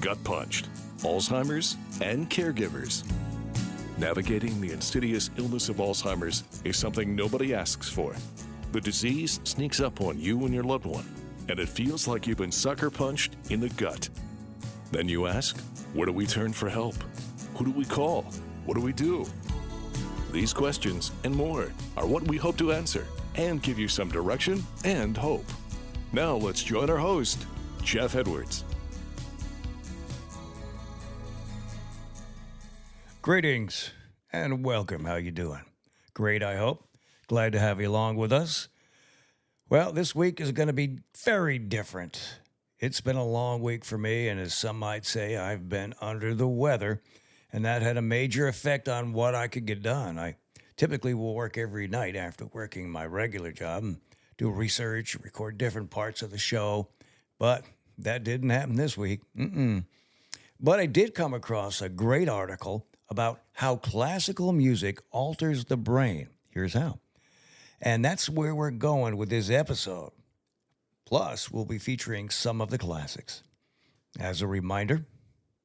Gut Punched, Alzheimer's, and Caregivers. Navigating the insidious illness of Alzheimer's is something nobody asks for. The disease sneaks up on you and your loved one, and it feels like you've been sucker punched in the gut. Then you ask, where do we turn for help? Who do we call? What do we do? These questions and more are what we hope to answer and give you some direction and hope. Now let's join our host, Jeff Edwards. Greetings and welcome. How you doing? Great, I hope. Glad to have you along with us. Well, this week is going to be very different. It's been a long week for me, and as some might say, I've been under the weather, and that had a major effect on what I could get done. I typically will work every night after working my regular job and do research, record different parts of the show, but that didn't happen this week. But I did come across a great article about how classical music alters the brain. Here's how. And that's where we're going with this episode. Plus, we'll be featuring some of the classics. As a reminder,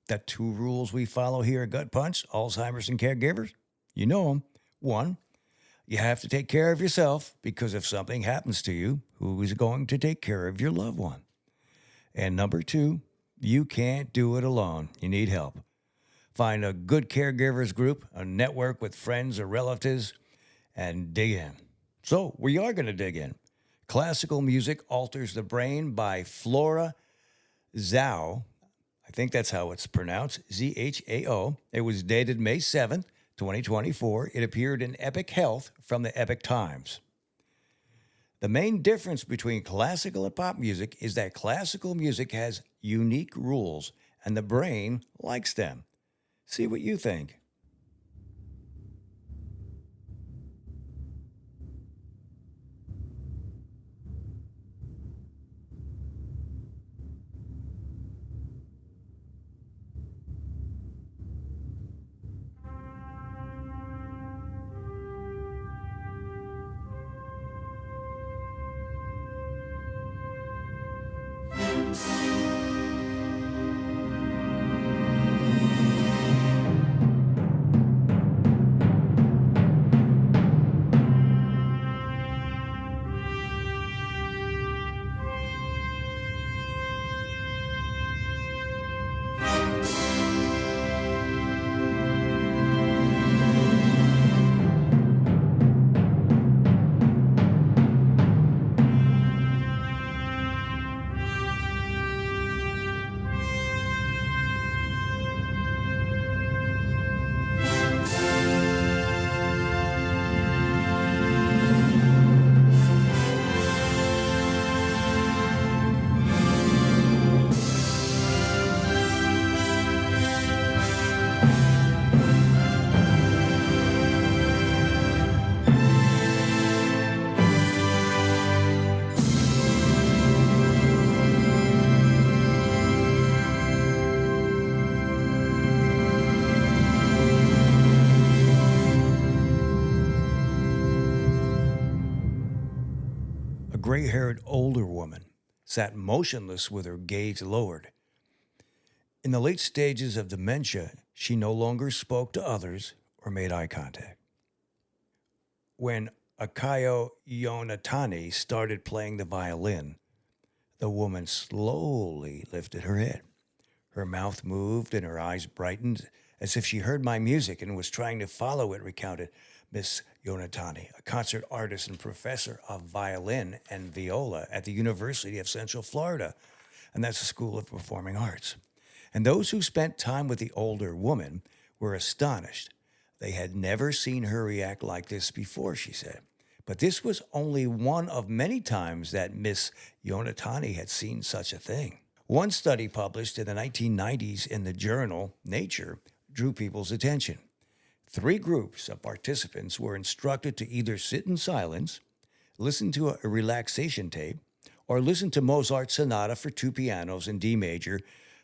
the two rules we follow here at Gut Punch, Alzheimer's and Caregivers, you know them. One, you have to take care of yourself, because if something happens to you, who is going to take care of your loved one? And number two, you can't do it alone. You need help. Find a good caregivers group, a network with friends or relatives, and dig in. So we are going to dig in. Classical Music Alters the Brain by Flora Zhao. I think that's how it's pronounced, Z-H-A-O. It was dated May 7th, 2024. It appeared in Epic Health from the Epic Times. The main difference between classical and pop music is that classical music has unique rules, and the brain likes them. See what you think. Gray-haired older woman sat motionless with her gaze lowered. In the late stages of dementia, she no longer spoke to others or made eye contact. When Akayo Yonatani started playing the violin, the woman slowly lifted her head. Her mouth moved and her eyes brightened as if she heard my music and was trying to follow it, recounted Miss Yonatani, a concert artist and professor of violin and viola at the University of Central Florida, and that's the School of Performing Arts. And those who spent time with the older woman were astonished. They had never seen her react like this before, she said. But this was only one of many times that Miss Yonatani had seen such a thing. One study published in the 1990s in the journal Nature drew people's attention. 3 groups of participants were instructed to either sit in silence, listen to a relaxation tape, or listen to Mozart's Sonata for 2 pianos in D major,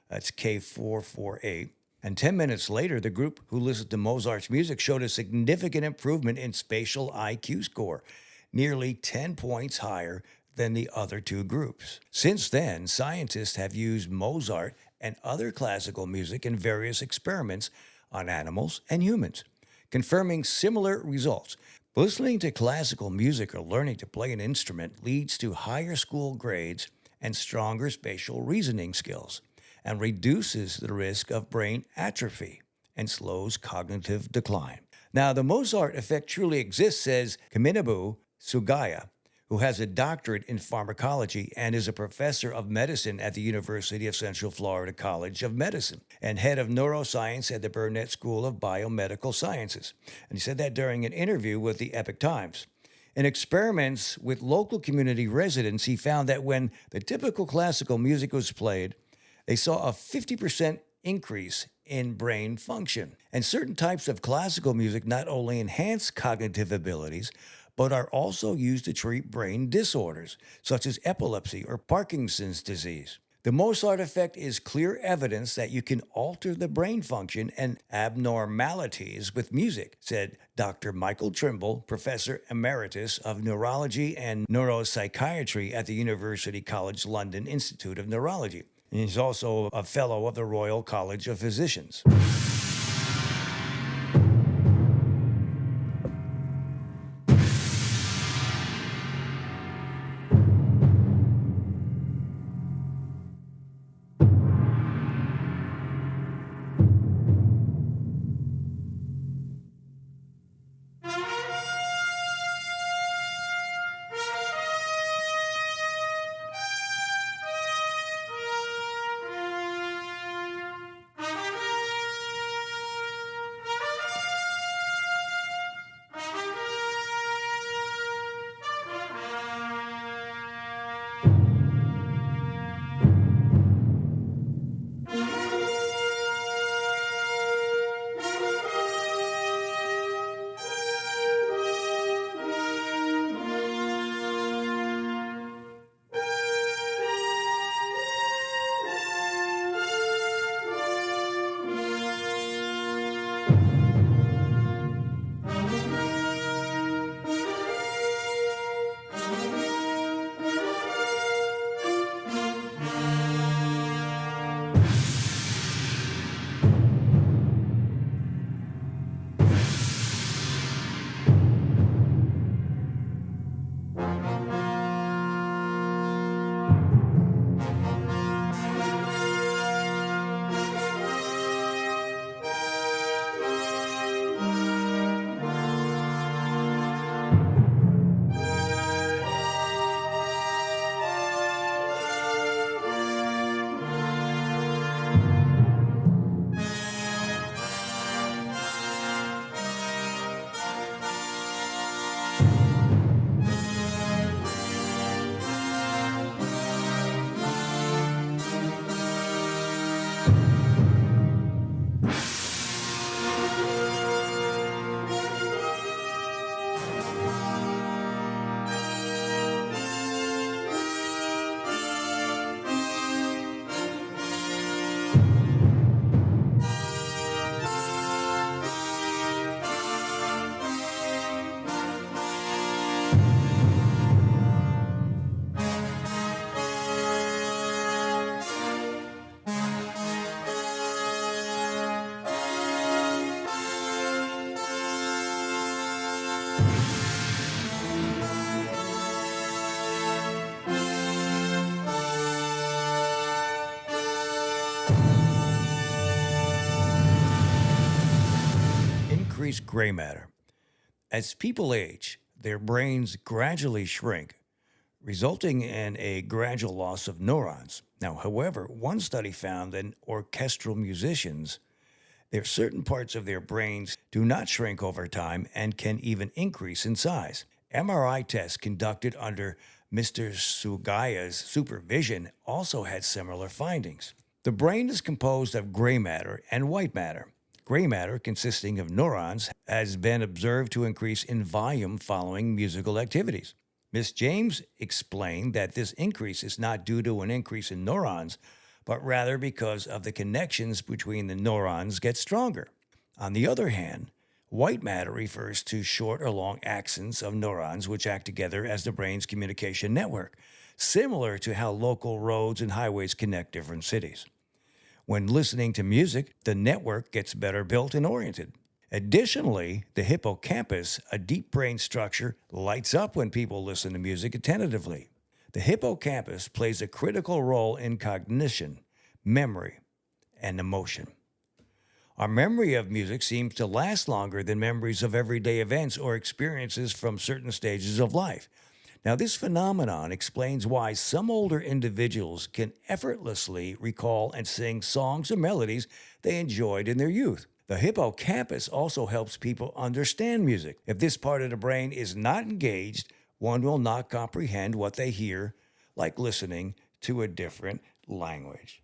that's K448. And 10 minutes later, the group who listened to Mozart's music showed a significant improvement in spatial IQ score, nearly 10 points higher than the other 2 groups. Since then, scientists have used Mozart and other classical music in various experiments on animals and humans, confirming similar results. Listening to classical music or learning to play an instrument leads to higher school grades and stronger spatial reasoning skills, and reduces the risk of brain atrophy and slows cognitive decline. Now, the Mozart effect truly exists, says Kaminabu Sugaya, who has a doctorate in pharmacology and is a professor of medicine at the University of Central Florida College of Medicine and head of neuroscience at the Burnett School of Biomedical Sciences. And he said that during an interview with the Epoch Times. In experiments with local community residents, he found that when the typical classical music was played, they saw a 50% increase in brain function. And certain types of classical music not only enhance cognitive abilities, but are also used to treat brain disorders, such as epilepsy or Parkinson's disease. The Mozart effect is clear evidence that you can alter the brain function and abnormalities with music, said Dr. Michael Trimble, Professor Emeritus of Neurology and Neuropsychiatry at the University College London Institute of Neurology. And he's also a fellow of the Royal College of Physicians. Increased gray matter. As people age, their brains gradually shrink, resulting in a gradual loss of neurons. Now, however, one study found that in orchestral musicians, there are certain parts of their brains do not shrink over time and can even increase in size. MRI tests conducted under Mr. Sugaya's supervision also had similar findings. The brain is composed of gray matter and white matter. Gray matter, consisting of neurons, has been observed to increase in volume following musical activities. Ms. James explained that this increase is not due to an increase in neurons, but rather because of the connections between the neurons get stronger. On the other hand, white matter refers to short or long axons of neurons which act together as the brain's communication network, similar to how local roads and highways connect different cities. When listening to music, the network gets better built and oriented. Additionally, the hippocampus, a deep brain structure, lights up when people listen to music attentively. The hippocampus plays a critical role in cognition, memory, and emotion. Our memory of music seems to last longer than memories of everyday events or experiences from certain stages of life. Now, this phenomenon explains why some older individuals can effortlessly recall and sing songs or melodies they enjoyed in their youth. The hippocampus also helps people understand music. If this part of the brain is not engaged, one will not comprehend what they hear, like listening to a different language.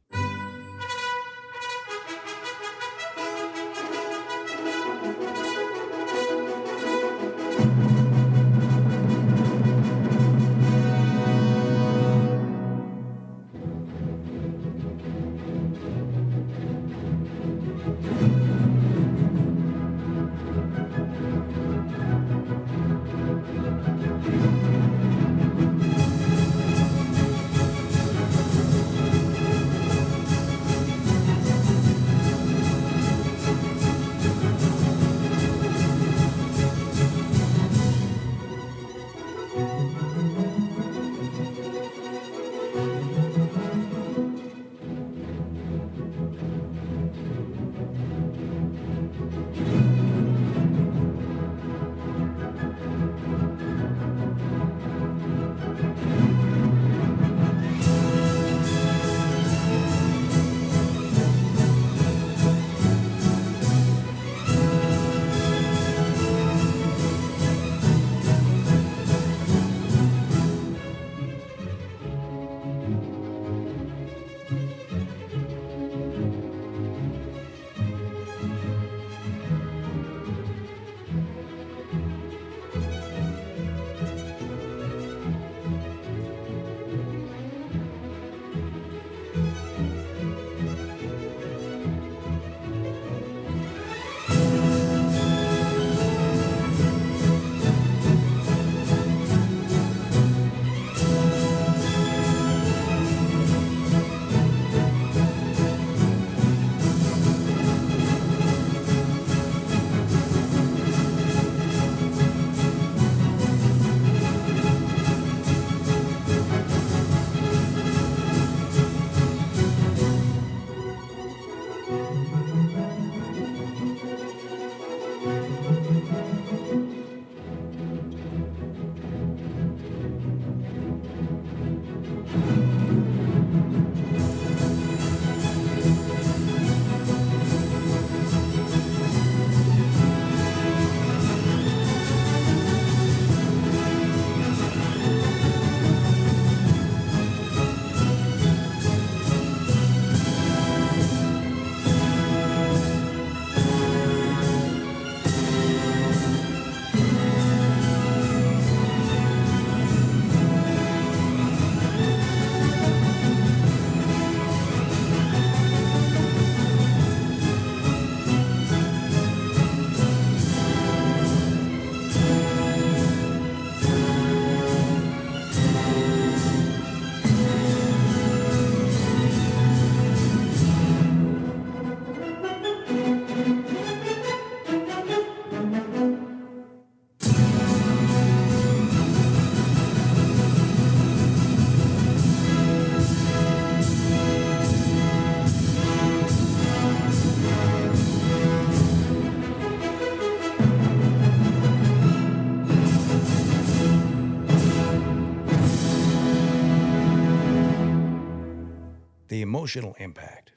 The emotional impact.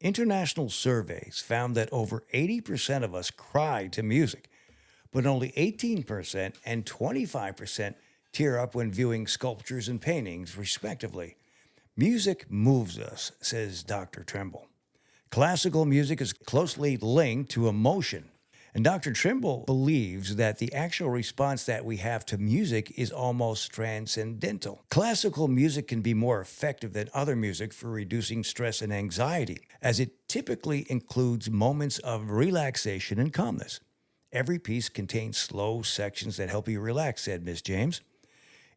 International surveys found that over 80% of us cry to music, but only 18% and 25% tear up when viewing sculptures and paintings, respectively. Music moves us, says Dr. Trimble. Classical music is closely linked to emotion. And Dr. Trimble believes that the actual response that we have to music is almost transcendental. Classical music can be more effective than other music for reducing stress and anxiety, as it typically includes moments of relaxation and calmness. Every piece contains slow sections that help you relax, said Ms. James.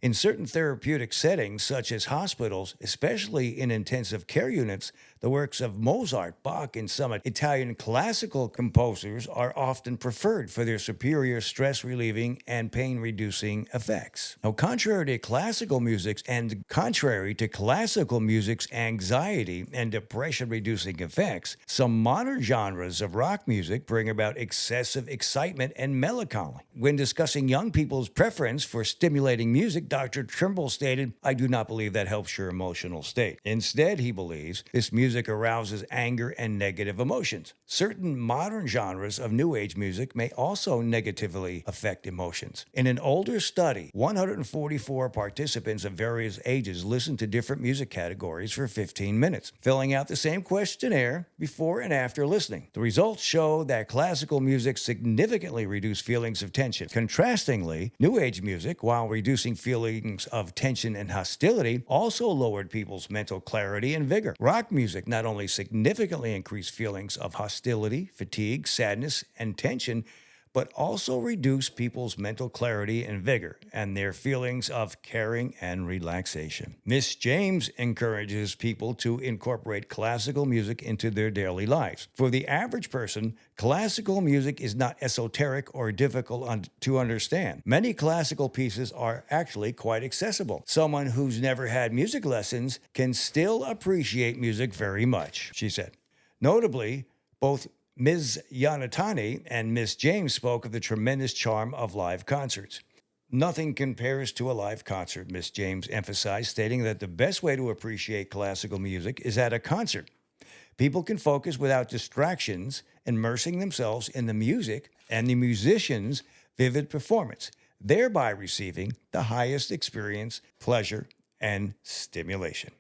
In certain therapeutic settings, such as hospitals, especially in intensive care units, the works of Mozart, Bach, and some Italian classical composers are often preferred for their superior stress-relieving and pain-reducing effects. Now, contrary to classical music's anxiety and depression-reducing effects, some modern genres of rock music bring about excessive excitement and melancholy. When discussing young people's preference for stimulating music, Dr. Trimble stated, "I do not believe that helps your emotional state. Instead," he believes, "this music arouses anger and negative emotions. Certain modern genres of New Age music may also negatively affect emotions." In an older study, 144 participants of various ages listened to different music categories for 15 minutes, filling out the same questionnaire before and after listening. The results show that classical music significantly reduced feelings of tension. Contrastingly, New Age music, while reducing feelings of tension and hostility, also lowered people's mental clarity and vigor. Rock music not only significantly increased feelings of hostility, fatigue, sadness, and tension, but also reduce people's mental clarity and vigor and their feelings of caring and relaxation. Miss James encourages people to incorporate classical music into their daily lives. For the average person, classical music is not esoteric or difficult to understand. Many classical pieces are actually quite accessible. Someone who's never had music lessons can still appreciate music very much, she said. Notably, both Ms. Yanatani and Miss James spoke of the tremendous charm of live concerts. "Nothing compares to a live concert," Miss James emphasized, stating that the best way to appreciate classical music is at a concert. People can focus without distractions, immersing themselves in the music and the musician's vivid performance, thereby receiving the highest experience, pleasure, and stimulation.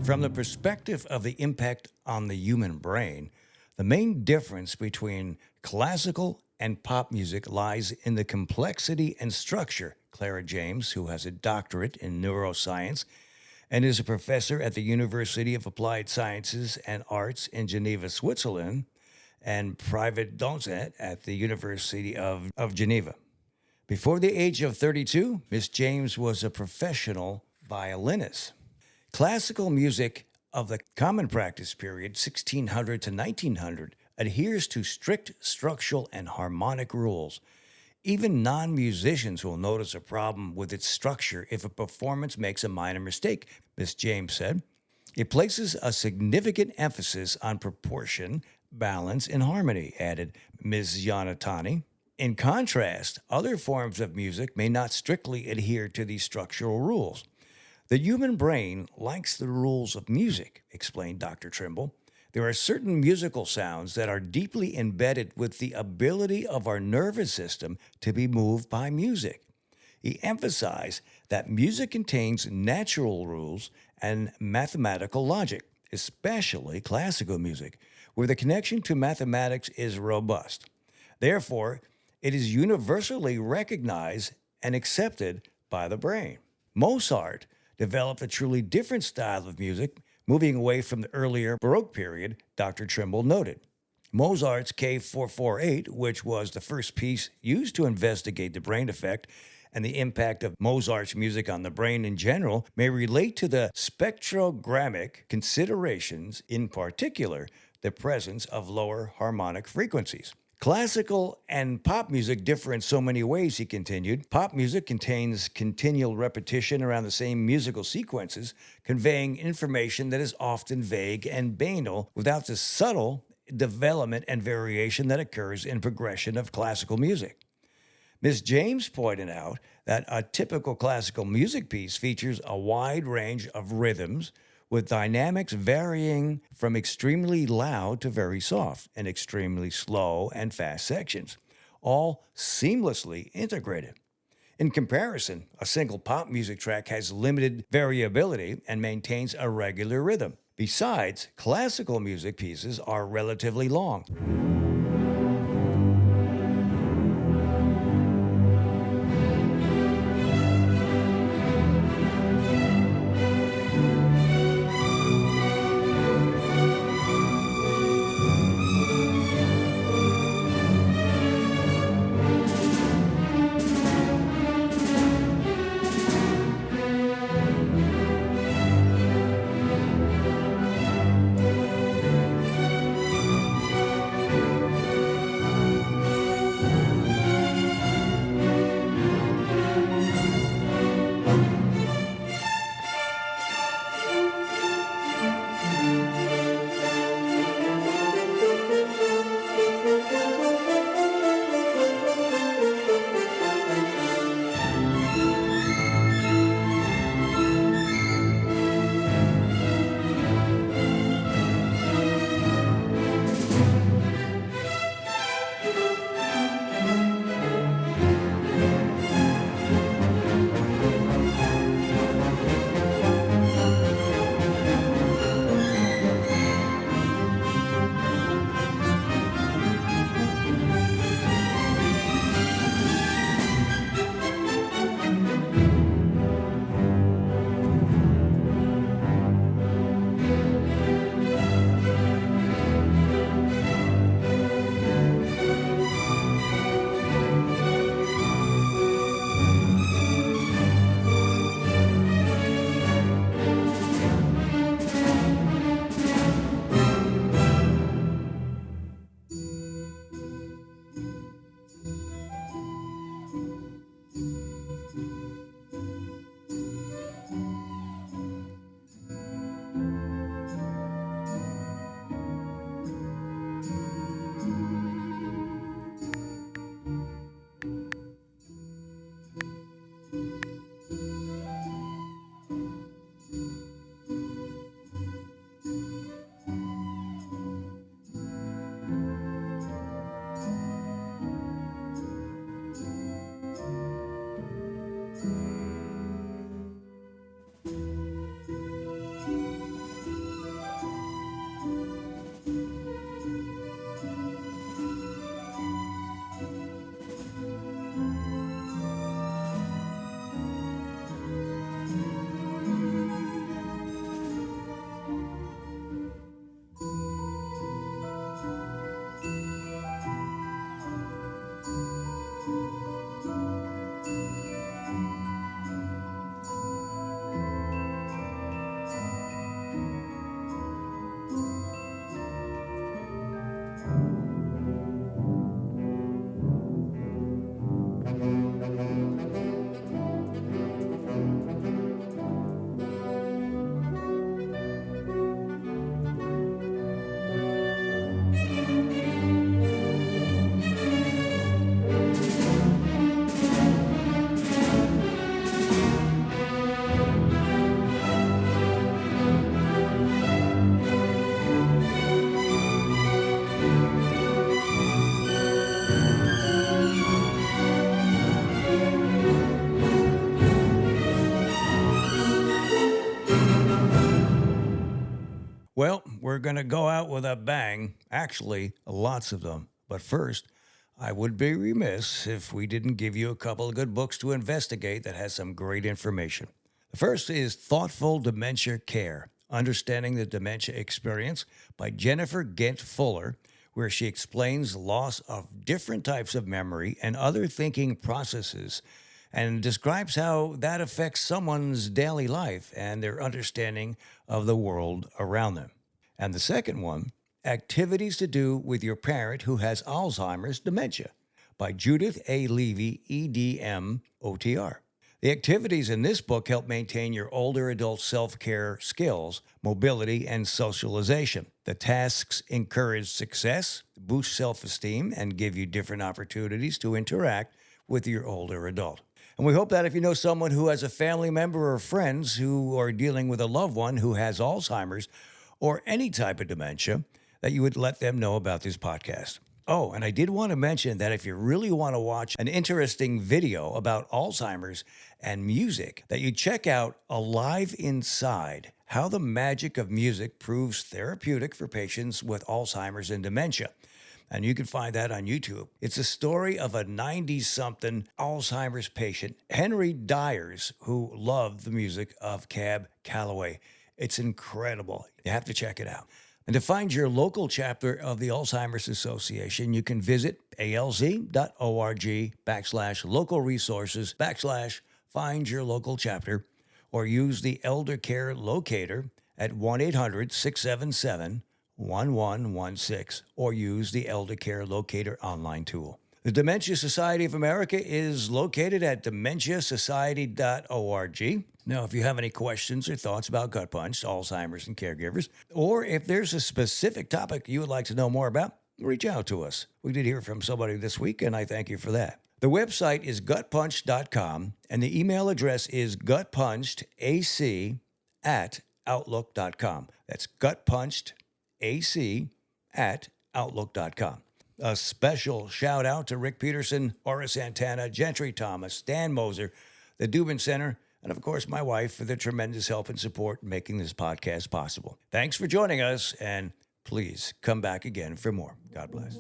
From the perspective of the impact on the human brain, the main difference between classical and pop music lies in the complexity and structure. Clara James, who has a doctorate in neuroscience and is a professor at the University of Applied Sciences and Arts in Geneva, Switzerland, and private docent at the University of Geneva. Before the age of 32, Miss James was a professional violinist. Classical music of the Common Practice period, 1600 to 1900, adheres to strict structural and harmonic rules. Even non-musicians will notice a problem with its structure if a performance makes a minor mistake, Miss James said. It places a significant emphasis on proportion, balance, and harmony, added Ms. Yanatani. In contrast, other forms of music may not strictly adhere to these structural rules. The human brain likes the rules of music, explained Dr. Trimble. There are certain musical sounds that are deeply embedded with the ability of our nervous system to be moved by music. He emphasized that music contains natural rules and mathematical logic, especially classical music, where the connection to mathematics is robust. Therefore, it is universally recognized and accepted by the brain. Mozart developed a truly different style of music, moving away from the earlier Baroque period, Dr. Trimble noted. Mozart's K448, which was the first piece used to investigate the brain effect and the impact of Mozart's music on the brain in general, may relate to the spectrogrammic considerations, in particular, the presence of lower harmonic frequencies. Classical and pop music differ in so many ways, he continued. Pop music contains continual repetition around the same musical sequences, conveying information that is often vague and banal without the subtle development and variation that occurs in progression of classical music. Ms. James pointed out that a typical classical music piece features a wide range of rhythms, with dynamics varying from extremely loud to very soft and extremely slow and fast sections, all seamlessly integrated. In comparison, a single pop music track has limited variability and maintains a regular rhythm. Besides, classical music pieces are relatively long. going to go out with a bang. Actually, lots of them. But first, I would be remiss if we didn't give you a couple of good books to investigate that has some great information. The first is Thoughtful Dementia Care, Understanding the Dementia Experience by Jennifer Gent Fuller, where she explains loss of different types of memory and other thinking processes and describes how that affects someone's daily life and their understanding of the world around them. And the second one, Activities to Do with Your Parent Who Has Alzheimer's Dementia by Judith A. Levy, EDM, OTR. The activities in this book help maintain your older adult self-care skills, mobility, and socialization. The tasks encourage success, boost self-esteem, and give you different opportunities to interact with your older adult. And we hope that if you know someone who has a family member or friends who are dealing with a loved one who has Alzheimer's or any type of dementia, that you would let them know about this podcast. Oh, and I did want to mention that if you really want to watch an interesting video about Alzheimer's and music, that you check out Alive Inside, How the Magic of Music Proves Therapeutic for Patients with Alzheimer's and Dementia. And you can find that on YouTube. It's a story of a 90-something Alzheimer's patient, Henry Dyers, who loved the music of Cab Calloway. It's incredible. You have to check it out. And to find your local chapter of the Alzheimer's Association, you can visit alz.org/local resources /find your local chapter, or use the Elder Care locator at 1-800-677-1116, or use the Elder Care locator online tool. The Dementia Society of America is located at dementiasociety.org. Now, if you have any questions or thoughts about Gut Punch, Alzheimer's, and caregivers, or if there's a specific topic you would like to know more about, reach out to us. We did hear from somebody this week, and I thank you for that. The website is gutpunch.com, and the email address is gutpunchedac@outlook.com. That's gutpunchedac@outlook.com. A special shout out to Rick Peterson, Horace Santana, Gentry Thomas, Stan Moser, the Dubin Center, and of course my wife for their tremendous help and support in making this podcast possible. Thanks for joining us, and please come back again for more. God bless.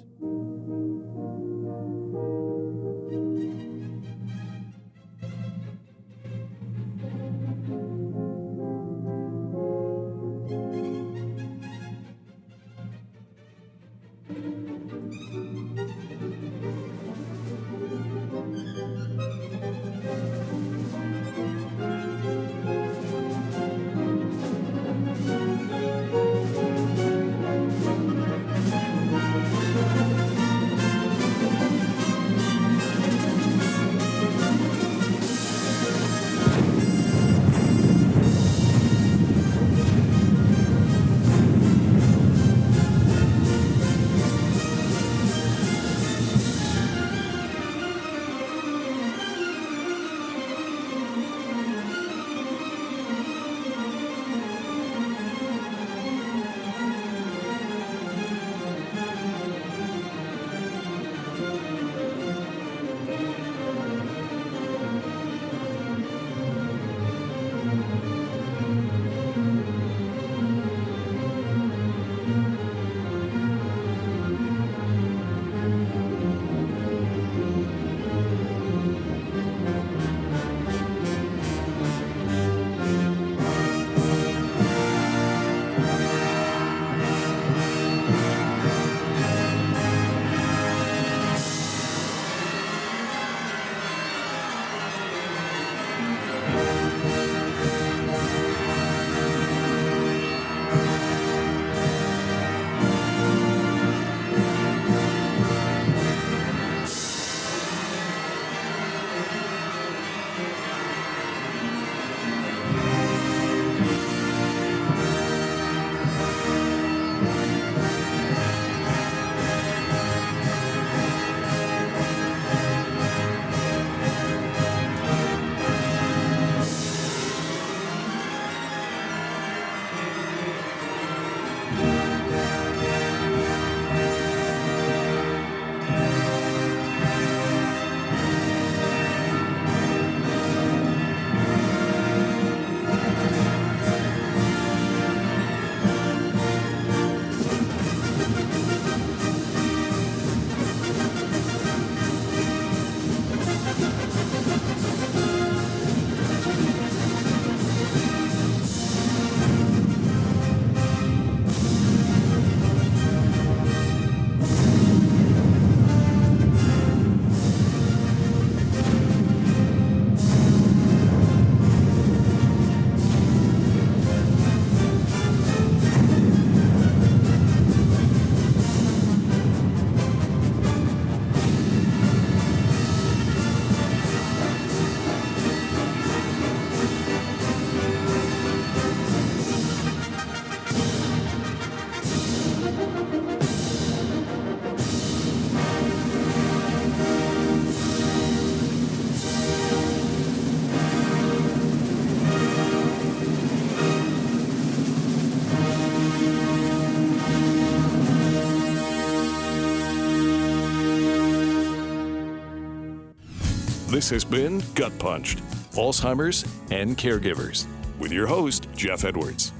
This has been Gut Punched, Alzheimer's and Caregivers, with your host, Jeff Edwards.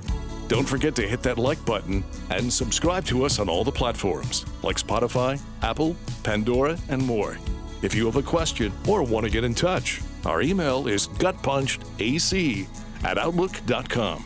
Don't forget to hit that like button and subscribe to us on all the platforms like Spotify, Apple, Pandora, and more. If you have a question or want to get in touch, our email is gutpunchedac@outlook.com.